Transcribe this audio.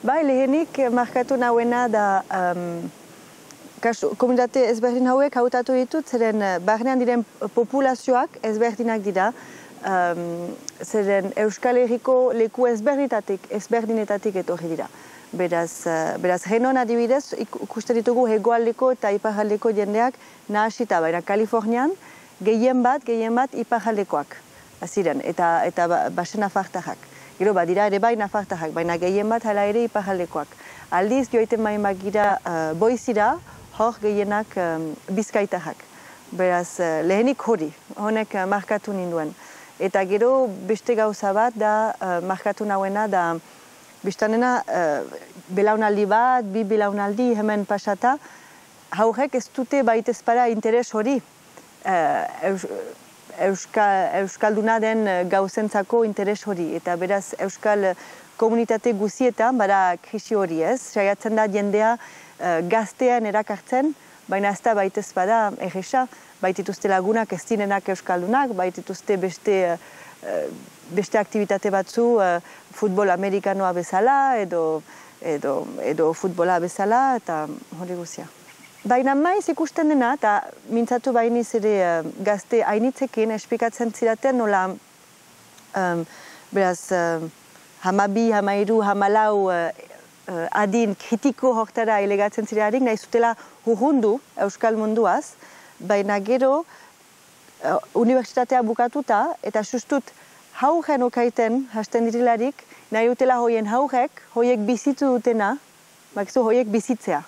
Bai, lehenik markatu nauena da komunitate ezberdin hauek hautatu ditut, zeren barnean diren populazioak ezberdinak dira, zeren Euskal Herriko leku ezberdinetatik etorri dira. Beraz, Renon adibidez, ikusten ditugu hegoaldeko eta iparraldeko jendeak nahasita, baina Kalifornian gehien bat iparraldekoak ziren, eta basen nafartarrak. Gero, dira ere bai nafartarrak, baina gehien bat hala ere iparraldekoak. Aldiz, joiten main gira Boizira, hor gehienak bizkaitarrak. Beraz, lehenik honek markatu ninduen. Eta gero, beste gauza bat da, markatu nauena da, biztanena, belaunaldi bat, bi belaunaldi hemen pasata, haurek ez dute baitezpara interes hori. Euskalduna den gauzentzako interes hori. Eta beraz, Euskal komunitate guzietan, bada krisi hori ez. Saiatzen da jendea gaztean erakartzen, baina ez da baitezpada erresa, baitituzte lagunak ez direnak Euskaldunak, baitituzte beste aktivitate batzu futbol amerikanoa bezala edo futbola bezala eta hori guzia. Baina maiz ikusten dena, eta mintzatu bainiz ere gazte hainitzekin esplikatzen ziraten nola beraz hamabi, hamairu, hamalau adin kritiko hortara elegatzen zirarik, nahi zutela hurrundu Euskal munduaz, baina gero unibertsitatea bukatuta eta sustut haurren okaiten hasten dirilarik, nahi utela hoien haurek, hoiek bizitu dutena, hoiek bizitzea.